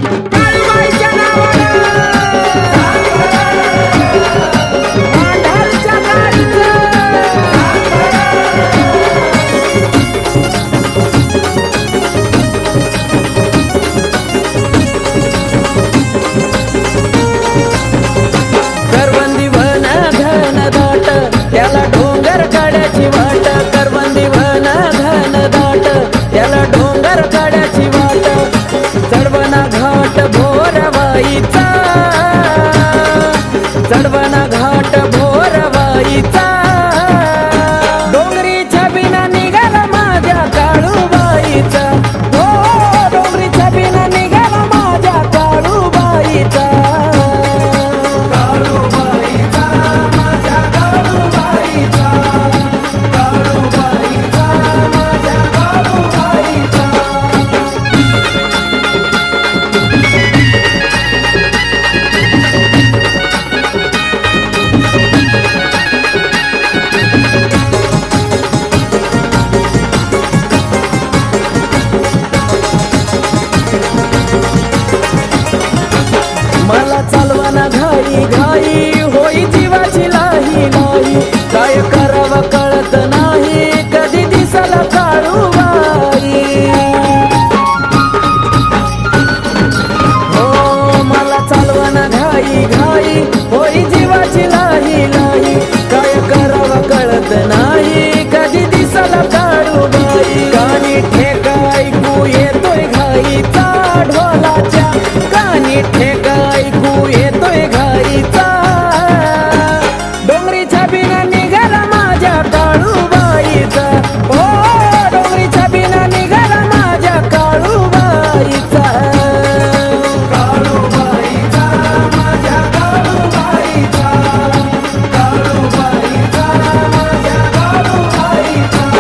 काळूबाईच्या नावानं मांढरच्या गाडीचं करवंदी वन घन दाट त्याला डोंगर काड्याची वाट करवंदी वन घन दाट त्याला डोंगर काड्याची वाट चढवना घाट भोरवाईचा चढवना घाट भोरवाईचा डोंगरीच्या बिना निघाला माझ्या काळूबाईचा हो डोंगरीच्या बिना निघाला माझ्या काळूबाईचा मला चालवाना घाई घाई होई जीवाची लाही नाही काय करावं कळत नाही कधी दिसला काळूबाई हो मला चालवाना घाई घाई होई जीवाची लाही नाही काय करावं कळत नाही कधी दिसला काळूबाई कानी ठेका ऐकू येतोय घाईचा ढोलाच्या कानी ठेका ऐकू येतोय घाईचा डोंगरीच्या बिना निघाला माझ्या काळूबाईचा हो डोंगरीच्या बिना निघाला माझ्या काळूबाईचा काळूबाईचा माझ्या काळूबाईचा काळूबाईचा माझ्या काळूबाईचा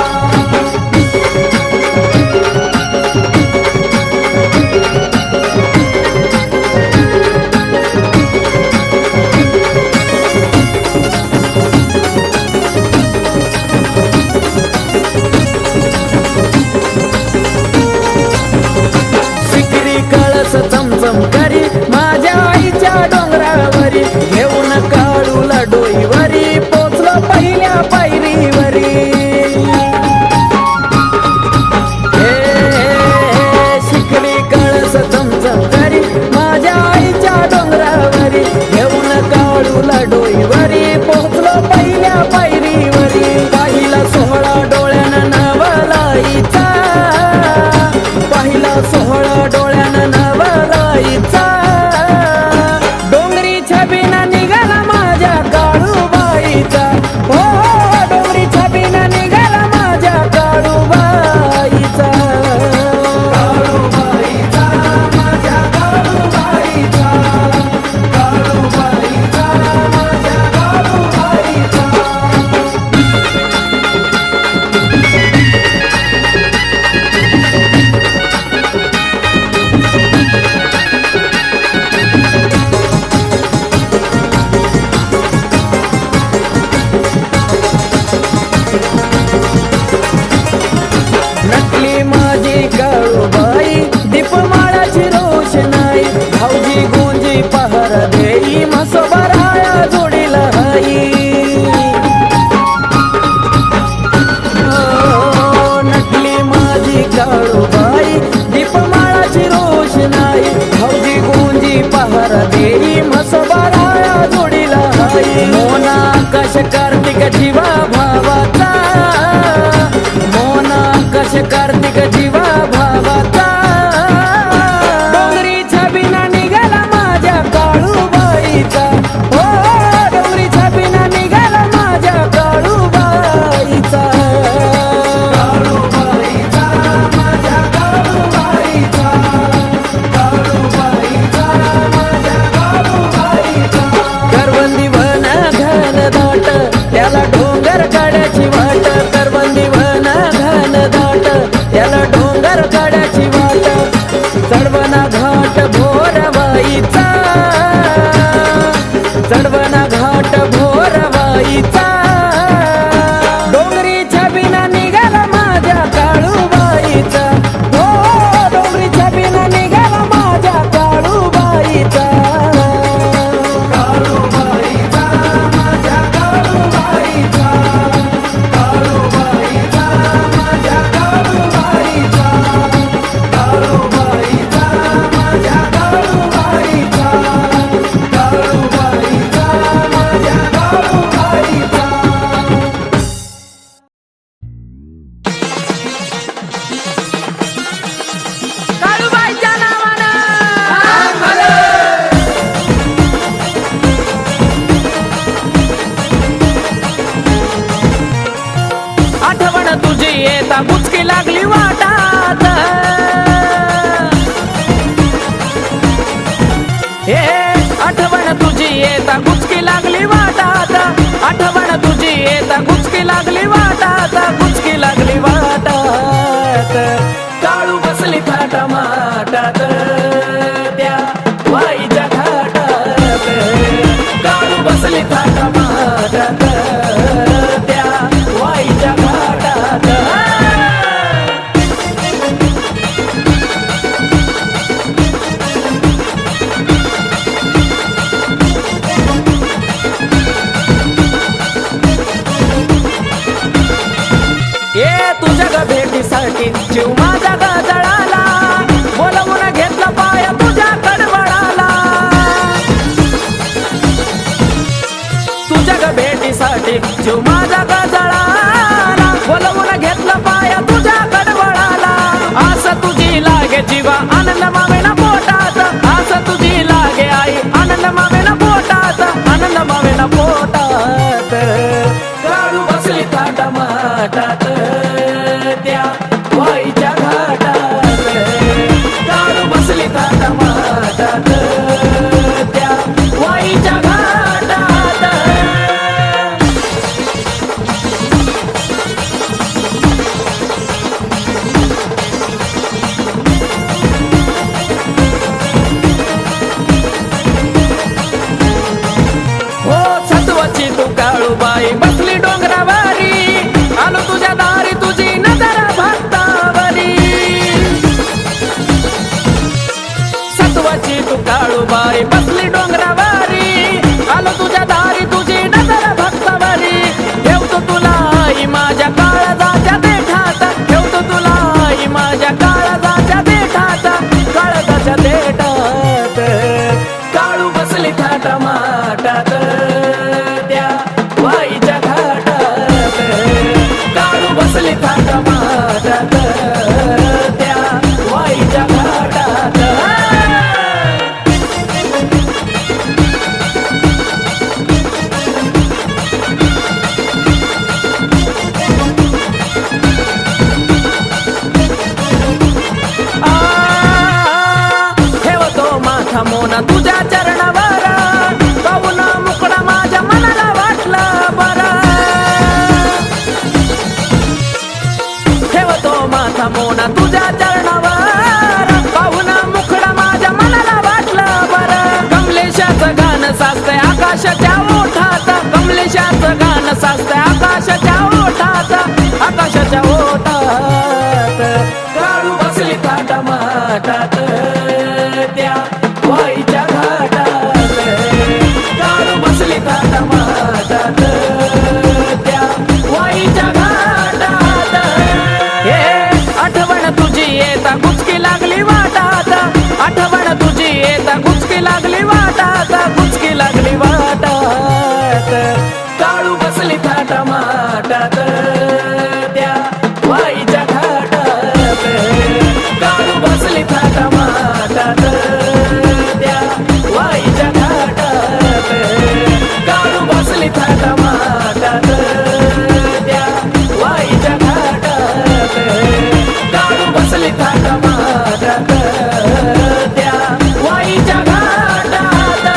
सिकरी कळस चमचम करी माझ्या आईच्या डोंगरावरी घेऊन काळूला डोईवरी पोचलो पहिल्या पायरीवरी सिकरी कळस चमचम करी माझ्या आईच्या डोंगरावरी घेऊन काळूला डोईवरी पोचलो पहिल्या पायरीवरी पाहिला सोहळा डोळ्यानं नवलाईचा पाहिला सोहळा डोळ्यानं नवलाईचा डोंगरीच्या बिना निघाला माझ्या काळूबाईचा हो डोंगरीच्या बिना निघाला माझ्या काळूबाईचा काळूबाईचा माझ्या काळूबाईचा काळूबाईचा माझ्या काळूबाईचा नटली माझी काळूबाई दीपमाळाची रोषणाई भाऊजी गोंजी पहार देई म्हसोबा राया जोडीला हाई हो, नटली माझी काळूबाई दीपमाळाची रोषणाई भाऊजी गोंजी पहार देई म्हसोबा राया जोडीला हाई मोना आकाश कार्तिक जीवा भावाचा मोना आकाश कार्तिक जीवा भावाचा डोंगरीच्या बिना निघाला माझ्या काळूबाईचा हो डोंगरीच्या बिना निघाला माझ्या काळूबाईचा काळूबाईचा माझ्या काळूबाईचा काळूबाईचा माझ्या काळूबाईचा करवंदी वन घन दाट त्याला डोंगर काड्याची वाट करवंदी वन घन दाट त्याला डोंगर काड्याची वाट चढवना घाट भोरवाईचा चढवना घाट भोरवाईचा डोंगरीच्या बिना निघाला माझ्या काळूबाईचा हो डोंगरीच्या बिना निघाला माझ्या काळू काळूबाई बसली डोंगरावारी आलो तुझ्या दारी तुझी नजर भक्तावारी ठेवतो तुला आई माझ्या काळजाच्या देठात ठेवतो तुला आई माझ्या काळजाच्या देठात काळजाच्या देठात काळू बसली थाट माटात त्या वाईच्या घाटात काळू बसली थाट माटात त्या वाईच्या घाटात ठेवतो माथा मोना तुझ्या चरणावर पाहून मुकडा माझ्या मनाला वाटला बरा ठेवतो माथा मोना तुझ्या चरणावर पाहून मुकडा माझ्या मनाला वाटला बरा कमलेशाचं गाणं साचतंय आकाशाच्या ओठात कमलेशाचं गाणं साचतंय आकाशाच्या ओठात आकाशाच्या ओठात काळू बसली थाट माटात त्या वाईच्या घाटात काळू बसली थाट माटात त्या वाईच्या घाटात हे आठवण तुझी येता गुचकी लागली वाटात आठवण तुझी येता गुचकी लागली वाटात गुचकी लागली वाटात काळू बसली थाट माटात त्या वाईच्या घाटात काळू बसली थाट माटात त्या वाईच्या घाटात काळू बसली थाट माटात त्या वाईच्या घाटात काळू बसली थाट माटात त्या वाईच्या घाटात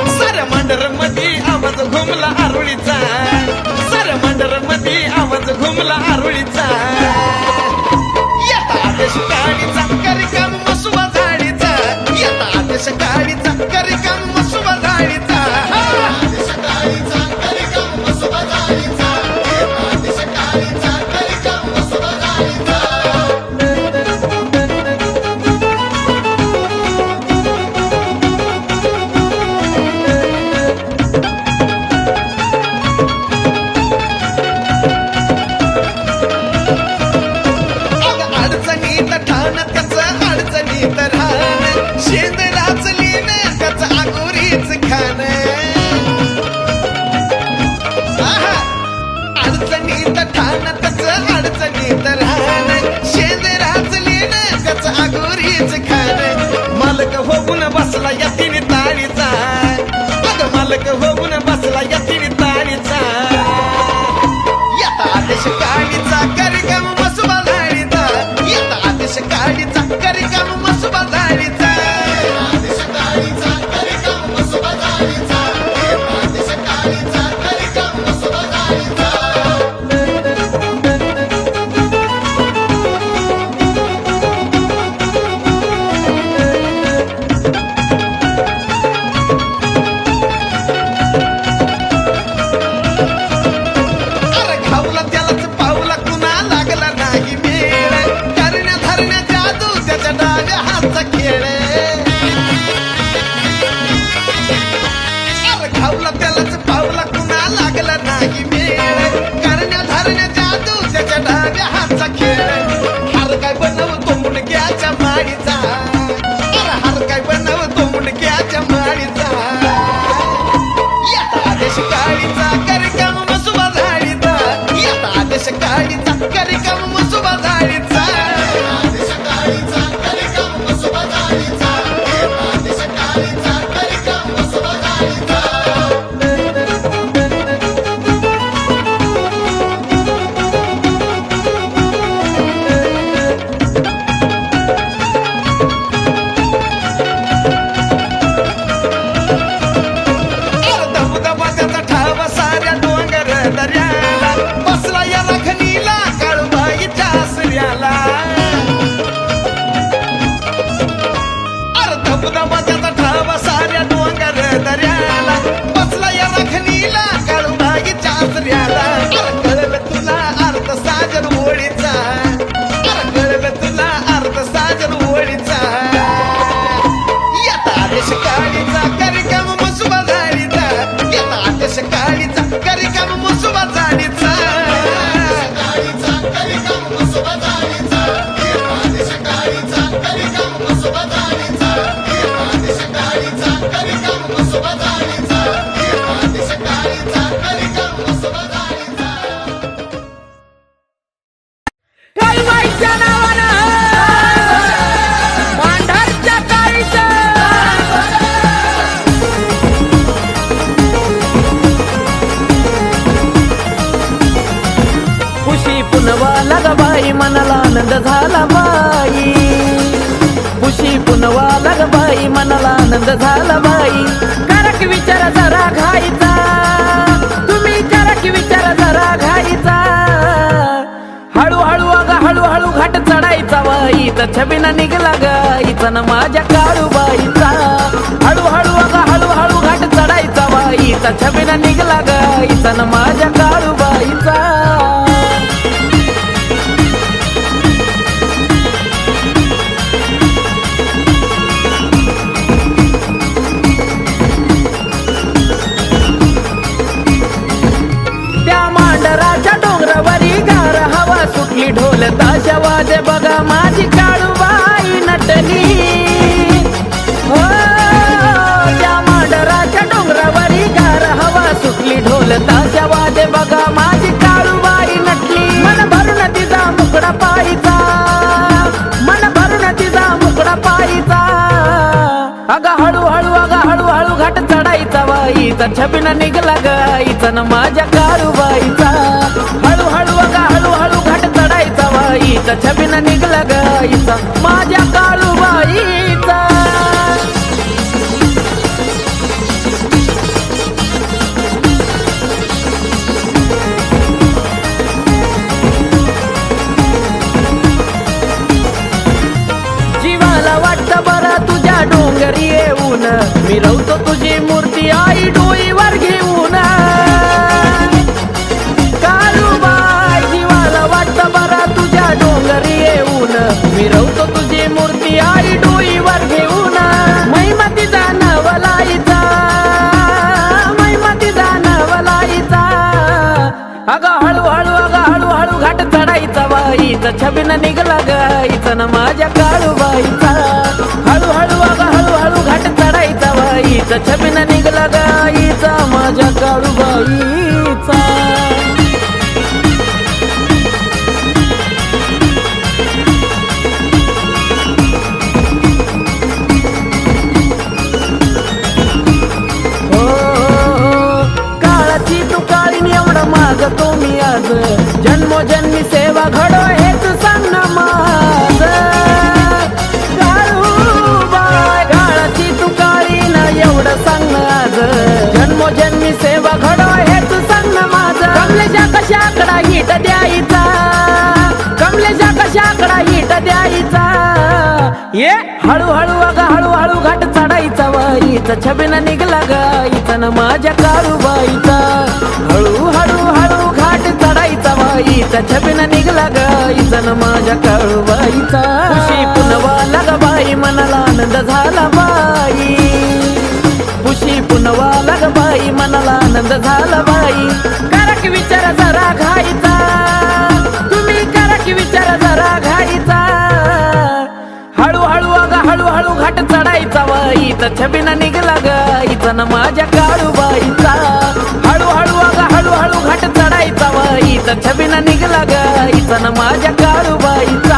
साऱ्या मांडर मध्ये आवाज घुमला आरुळीचा साऱ्या मांडर मध्ये आवाज घुमला आरुळीचा येता आदेश काळीचा कार्यक्रम मसुबा झाडीचा येता आदेश काळीचा कार्यक्रम मसुबा झाडीचा आदेश काळीचा कार्यक्रम मसुबा झाडीचा आदेश काळीचा कार्यक्रम मसुबा झाडीचा अडचणीत ठाण त्याचं अडचणीत राहण शेंदराच लिन त्याचं आगोरीच खाण अडचणीत ठाण त्याचं अडचणीत राहण शेंदराच लिन त्याचं आगोरीच खाण मालक होऊन बसला यतीने ताळीचा अग मालक होऊन बसला यतीने ताळीचा येता आदेश काळीचा कार्यक्रम मसुबा झाडीचा येता आदेश काळीचा कार्यक्रम मसुबा झाडीचा आदेश काळीचा कार्यक्रम मसुबा झाडीचा आदेश काळीचा कार्यक्रम मसुबा झाडीचा अरे घावला त्यालाच पावला कुणा लागला नाही मेळ करण्या धरण्या जादू त्याच्या डाव्या हातचा खेळ अरे घावला त्यालाच पावला कुणा लागला नाही मेळ करण्या धरण्या जादू त्याच्या डाव्या हातचा खेळ हार काय बनवतो मुंडक्याच्या माडीचा अरे हार काय बनवतो मुंडक्याच्या माडीचा येता आदेश काळीचा कार्यक्रम मसुबा झाडीचा येता आदेश काळीचा कार्यक्रम मसुबा झाडीचा आदेश काळीचा कार्यक्रम मसुबा झाडीचा आदेश काळीचा कार्यक्रम मसुबा झाडीचा माईच्या नावानं मांढरच्या काळीचं खुशी पुनवा लग बाई मनाला आनंद झाला बाई खुशी पुनवा लग बाई मनाला आनंद झाला बाई करा की विचार जरा घाईचा तुम्ही करा की विचार जरा घाईचा हळूहळू अग हळूहळू घाट चढायचा बाईचा छबिना निघला गाईचा न माझ्या काळूबाईचा हळूहळू अग हळूहळू घाट चढायचा बाईचा छबिना निघला गाईचा न माझ्या काळूबाईचा सुटली ढोल ताशा वाजे बघा माझी काळूबाई नटली हो त्या मांडराच्या डोंगरावरी गार हवा सुटली ढोल ताशा वाजे बघा माझी काळूबाई नटली मन भरून तिचा मुकडा पायीचा मन भरून तिचा मुकडा पायीचा अगा हळूहळू अगा हळूहळू घाट चढायचा बाईचा छबिना निघला गाईचा न माझ्या काळूबाईचा हळूहळू अगा हळूहळू घाट चढायचा बाईचा छबिना निघला गाईचा माझ्या काळूबाईचा जीवाला वाटतं बरं तुझ्या डोंगरी येऊन मिरवतो तुझी मूर्ती आई डोईवर घेऊन काळूबाई जीवाला वाटतं बरं तुझ्या डोंगरी येऊन मिरवतो तुझी मूर्ती आई डोईवर घेऊन महिमा तिचा नवलाईचा महिमा तिचा नवलाईचा अगं हळूहळू अगं हळूहळू घाट चढायचा बाईचा छबिना निघला गाईचा न माझ्या काळूबाईचा हळूहळू अगं हळूहळू घाट चढायचा बाईचा छबिना निघला गाईचा माझ्या काळूबाईचा मागतो मी आज जन्मोजन्मी सेवा घडो हेच सांग ना माझ काळूबाई गाळाची तू काळी ना एवढं सांग ना आज जन्मोजन्मी सेवा घडो हेच सांग ना माझ कमलेच्या कशाकडा हिट द्यायचा कमलेच्या कशाकडा हिट द्यायचा ये हळूहळू अगा हळूहळू घाट चढायचा बाईचा छबिना निघला गाईचा न माझ्या काळूबाईचा हळूहळू हळू घाट चढायचा बाईचा छबिना निघला गाईचा न माझ्या काळूबाईचा खुशी पुनवा लग बाई मनाला आनंद झाला बाई खुशी पुनवा लग बाई मनाला आनंद झाला बाई करा की विचार जरा घाईचा तुम्ही करा की विचार जरा घाईचा हळूहळू अगा हळूहळू घाट चढायचा बाईचा छबिना निघला गाईचा न माझ्या काळूबाईचा हळूहळू अगा हळूहळू घाट चढायचा बाईचा छबिना निघला गाईचा न माझ्या काळूबाईचा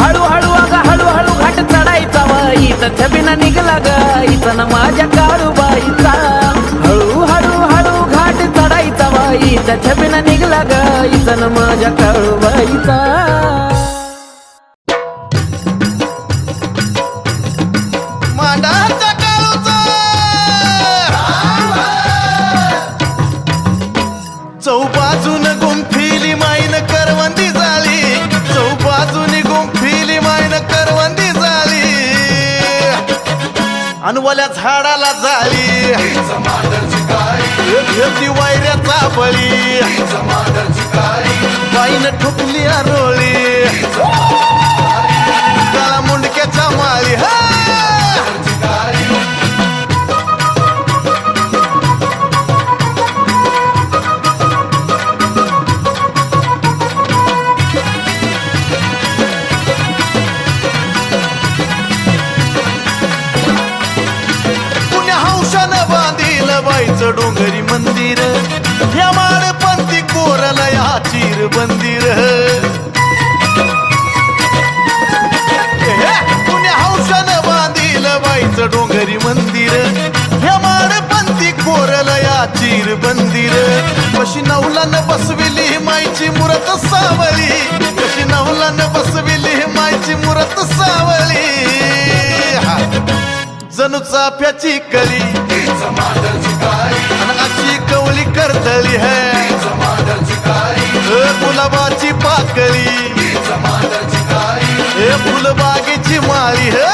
हळूहळू अगा हळूहळू घाट चढायचा बाईचा छबिना निघला गाईचा न माझ्या काळूबाईचा हळूहळू हळू घाट चढायचा बाईचा छबिना निघला गाईचा न माझ्या काळूबाईचा मांडाचा काळूचा चौबाजून गुंफिली माईन करवंदी झाली चौबाजून गुंफिली माईन करवंदी झाली अनवल्या झाडाला झाली वायऱ्याचा बळी बाईन ठोकली आरोळी काळा मुंडक्याच्या माळी बाईचं डोंगरी मंदिर या माळपंथी कोरला या चिर बंदिर तुझं डोंगरी मंदिर ह्या माडपंथी कोरलया चीर बंदिर कशी नवलानं बसविली मायची मुरत सावली कशी नवलानं बसविली मायची मुरत सावली हा. जणू चाफ्याची कली आणि अशी कवली करतली है गुलाबाची पाकळी हे फुलबागेची माळी हे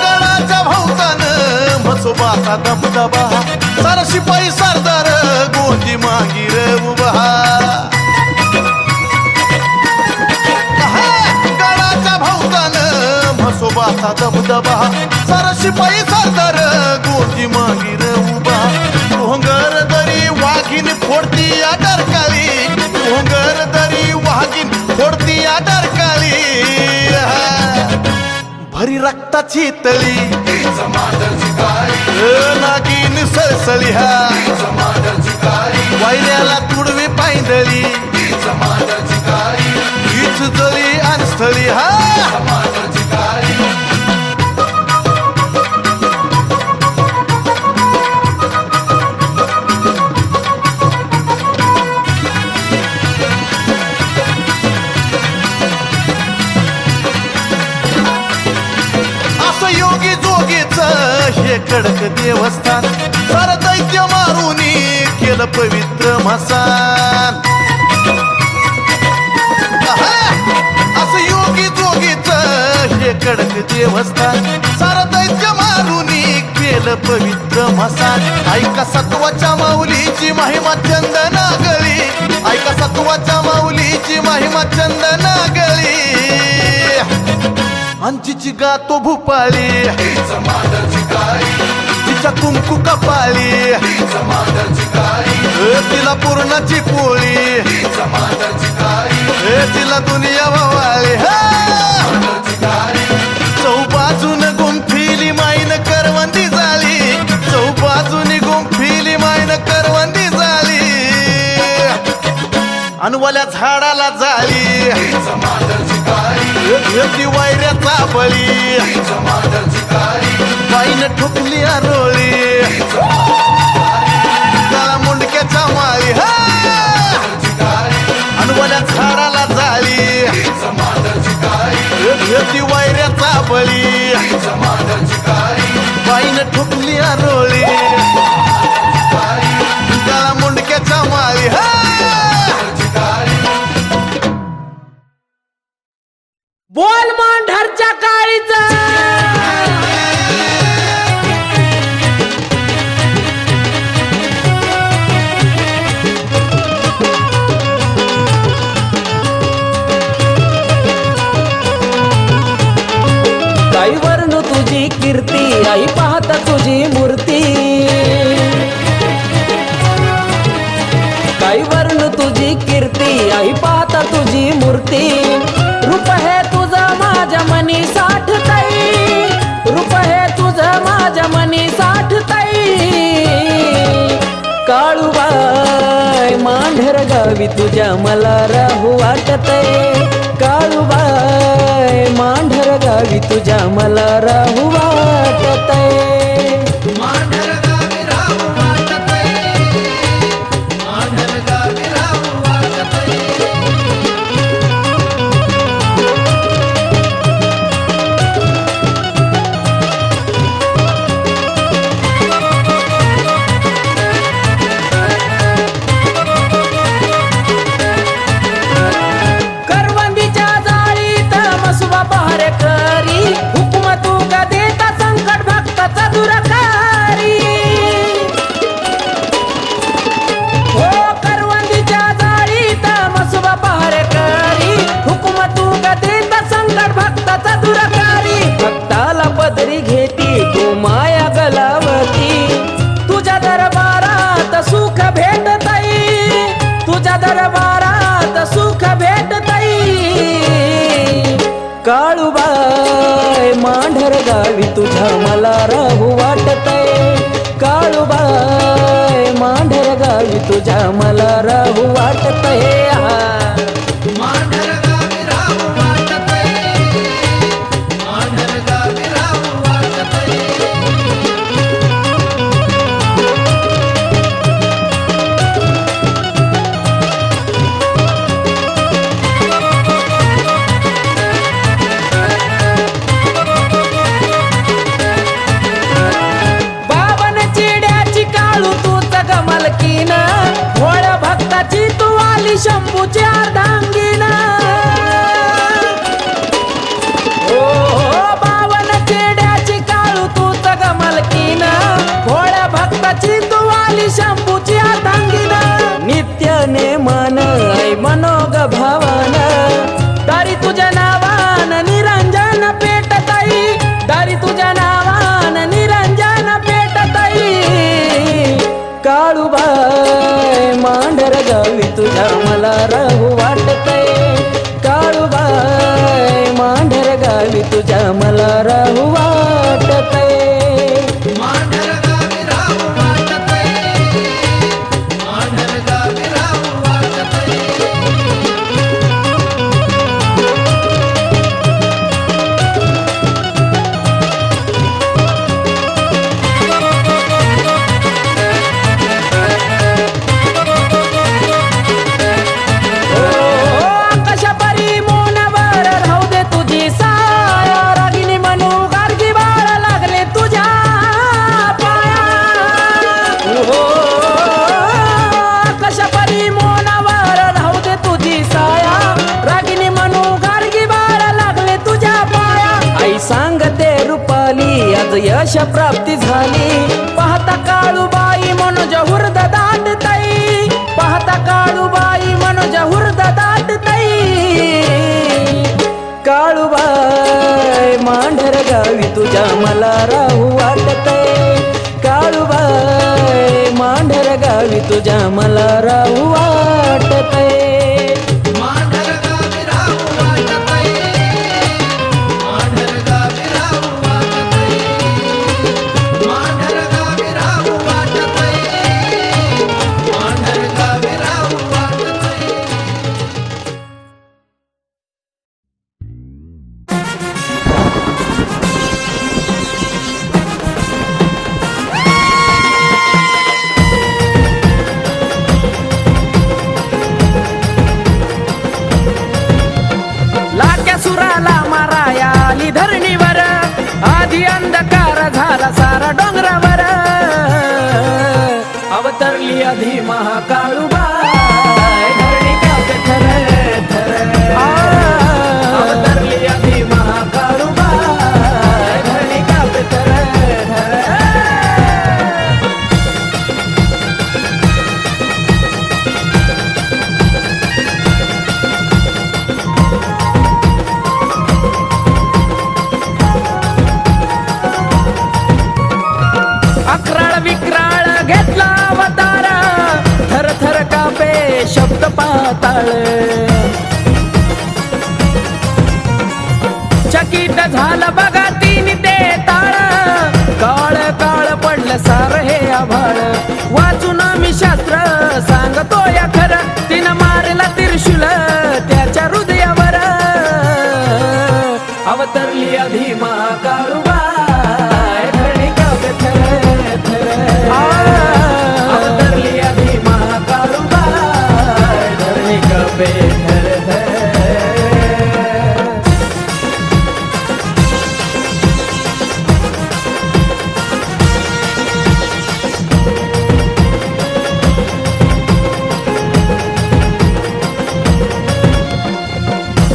गडाच्या भोवतानं म्हसोबाचा दबदबा सारा शिपाई सरदार गोंदी मागीर उभा गडाच्या भोवतानं म्हसोबाचा दबदबा सारा शिपाई सरदार गोंदी मागीर उभा भोंगर दरी वाघीन फोडती या डरकाळी भोंगर दरी वाघीन फोडती या डरकाळी भरी रक्ताची तळी नागिन सळसळी हा वायऱ्याला तुडवी पायंदळी हीच जळी आणस्थळी हा योगी जोगीच हे कडक देवस्थान सार दैत्य मारुनी केलं पवित्र मसान असं योगी जोगीच हे कडक देवस्थान सार दैत्य मारुनी केलं पवित्र मसान ऐका सत्वाच्या माऊलीची महिमा चंदना गळी ऐका सत्वाच्या माऊलीची महिमा चंदना गळी अंजीची गातो भूपाळी तिच्या कुंकू कपाळी तिला पूर्णाची पोळी तिला दुनिया वावाळी चौबाजून गुंफिली माईन करवंदी झाली चौबाजून गुंफिली माईन करवंदी झाली अनवल्या झाडाला झाली वायऱ्याचा बळी बाईनं ठोकली रोळी त्याला मुंडक्याच्या माळी अनवल्या झाडाला झाली वायऱ्याचा बळी बाईनं ठोकली रोळी त्याला मुंडक्याच्या माळी बोल मांढरच्या काळीचा काही वर्ण तुझी कीर्ती आई पाहता तुझी मूर्ती काही वर्ण तुझी कीर्ती आई पाहता तुझी मूर्ती रूप हे तुझं माझ्या मनी साठतई रूप हे तुझं माझ्या मनी साठतई काळूबाई मांढर गावी तुझ्या मला राहू वाटतय काळूबाई मांढर गावी तुझ्या मला राहू वाटतय करी हुकुम तू का देता संकट भक्त गावी तुझ्या मला राहू वाटतय काळूबाई मांढर गावी तुझ्या मला राहू वाटतय मांढर गावी राहू वाटतंय, मांढर गावी राहू वाटतंय. बावन चिड्याची काळू तूच गमलकीन भोळ भक्ताची तू आली शंभूची अर्धांगीन ओ बावन चिड्याची काळू तूच गमलकीन भोळ भक्ताची तू आली शंभूची अर्धांगीन नित्य नेमान ऐ मनोग भावान दारी तुझ्या नावान निरंजन पेटताई दारी तुझ्या नावान निरंजन पेटताई काळूबाई मांढर गावी तुझ्या मला राहू वाटतय काळूबाई मांढर गावी तुझ्या मला राहू वाटतय मांढर गावी राहू वाटतंय, मांढर गावी राहू वाटतंय. आकाशा परी मोनावर राहू दे तुझी साया रागिनी म्हणू गार्गी बाळ लागले तुझ्या पाया हो आकाशा परी मोनावर राहू दे तुझी साया रागिनी म्हणू गार्गी बाळ लागले तुझ्या पाया आई सांगते रुपाली आज यश प्राप्ती झाली पाहता काळूबाई मनोज हुर्द दाटताई पाहता काळूबाई मनोज हुर्द दाटताई काळूबाई मांढर गावी तुझ्या मला राहू वाटतय काळूबाई मांढर गावी तुझ्या मला राहू वाटतय मांढर गावी राहू वाटतंय, मांढर गावी राहू वाटतंय, मांढर गावी राहू वाटतंय, मांढर गावी राहू वाटतंय. लाट्या सुराला माराया आली धरणीवर आधी अंधकार झाला सारा डोंगरावर अवतरली आधी महाकाळूबाई धरणी कापे थर थर अवतरली आधी महाकाळूबाई धरणी कापे थर थर अकराळ विक्राळ घेतला अवतार थर थर कापे शब्द पाताळ चकित झालं बघा तीन ते ताळ काळ काळ पडलं सार हे आभाळ वाचून मी शास्त्र सांगतो या खरं तिनं मारला त्रिशूल त्याच्या हृदयावर अवतरली आधी महाकाळूबाई धरणी कापे थर थर अवतरली आधी महाकाळूबाई धरणी कापे थर थर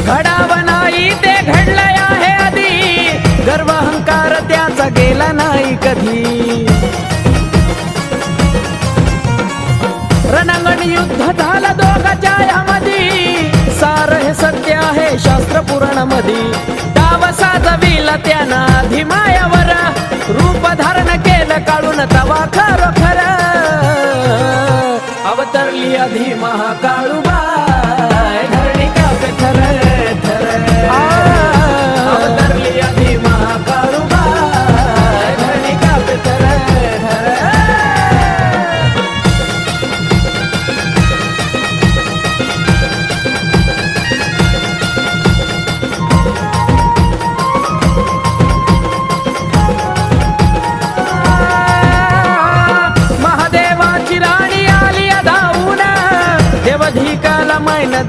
घडावं नाही ते घडलंय आहे आधी गर्व अहंकार त्याचा गेला नाही कधी रणांगण युद्ध झालं दोघाच्या यामध्ये सार हे सत्य आहे शास्त्र पुराणामध्ये डाव साजविला त्यानं आधी मायावर रूप धारण केलं काढून तवा खरोखर अवतरली आधी महाकाळूबाई धरणी कापे थर थर अवतरली आधी महाकाळूबाई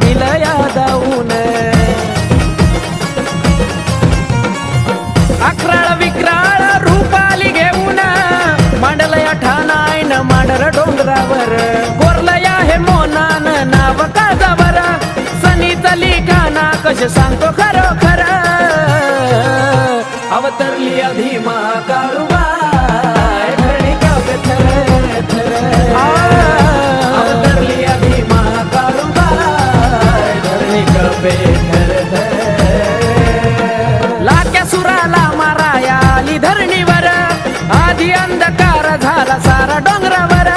दिलं यादावून अकराळ विक्राळ रूपाली घेऊन मांडलया ठाणायन मांडर डोंगरावर गोरलया हे मोनान नाव काजावर सनीचा लिखाणा कश सांगतो खरो खर अवतरली आधी महाकाळूबाई धरणी काव्य थर थर अवतरली आधी महाकाळूबाई धरणी काव्य थर थर लाक्या सुराला माराया आली धरणीवर आधी अंधकार झाला सारा डोंगरावर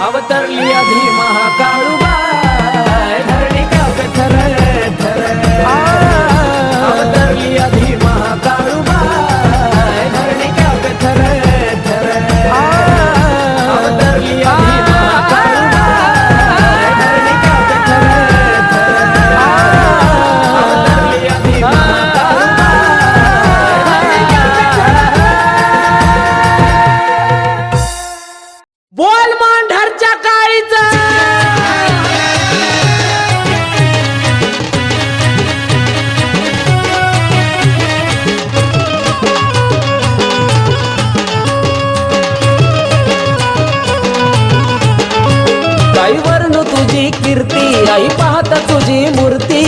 अवतरली आधी महाकाळूबाई धरणी काव्य थर थर अवतरली आधी महाकाळूबाई धरणी काव्य थर थर अवतरली आधी महाकाळूबाई धरणी काव्य थर थर अवतरली आधी बोल मांढरच्या काळीचा काही वर्ण तुझी कीर्ती आई पाहत तुझी मूर्ती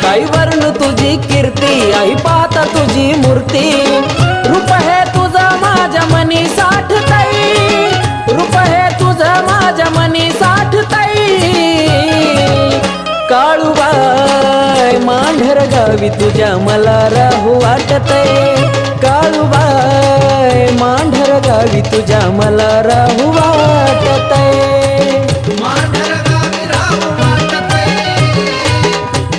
काही वर्ण तुझी कीर्ती आई पाहत तुझी मूर्ती रूप हे तुझं माझ्या मनी साठताई रूप हे तुझं माझ्या मनी साठताई काळूबाई मांढर गावी तुझ्या मला राहू वाटतय काळूबाई मांढर गावी तुझ्या मला राहू वाटतय मांढर गावी राहू वाटतंय,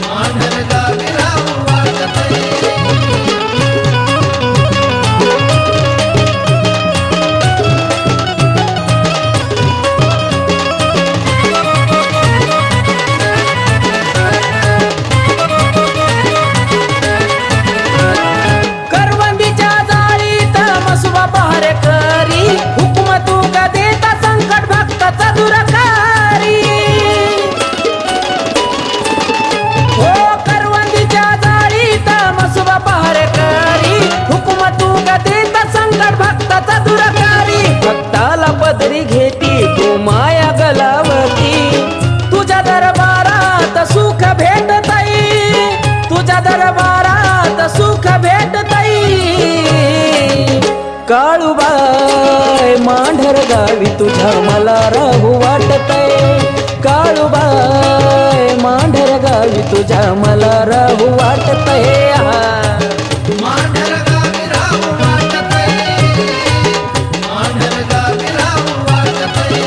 मांढर गावी राहू वाटतंय. करवंदीच्या जाळीत मसुबा पहार करी हुकुम तू का देता संकट भक्ताचा दुरकारी हो करवंदीच्या जाळीत मसुबा पहार करी हुकुम तू का देता संकट भक्ताचा दुरकारी भक्ताला पदरी घेती तू माया गलावती तुझ्या दरबारात सुख भेटतई तुझ्या दरबारात सुख भेटतई काळूबाई मांढर गावी तुझ्या मला राहू वाटतय काळूबाई मांढर गावी तुझ्या मला राहू वाटतय मांढर गावी राहू वाटतंय, मांढर गावी राहू वाटतंय.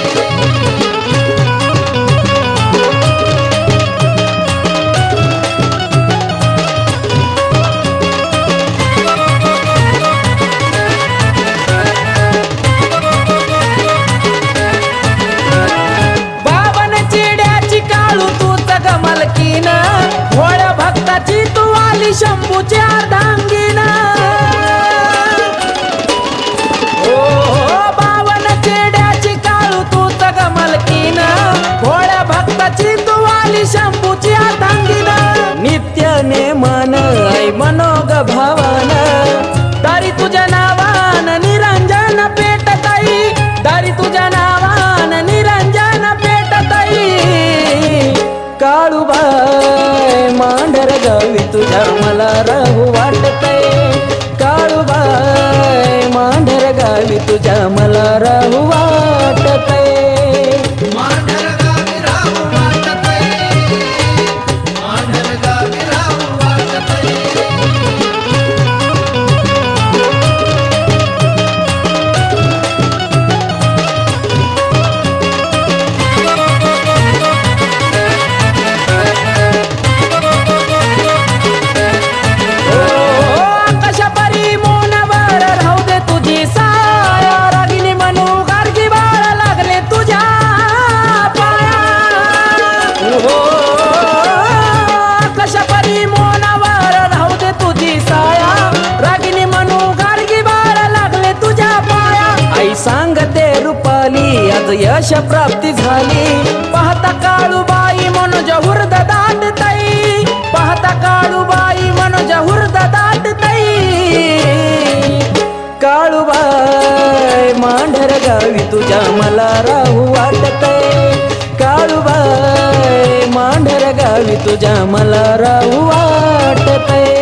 बावन चिड्याची काळू तूच गमलकीन भोळ भक्ताची तू आली शंभर यश प्राप्ती झाली पाहता काळूबाई मनोज हुर्द दाटतई पाहता काळूबाई मनोज हुर्द दाटतई काळूबाई मांढर गावी तुझ्या मला राहू वाटतय काळूबाई मांढर गावी तुझ्या मला राहू वाटतय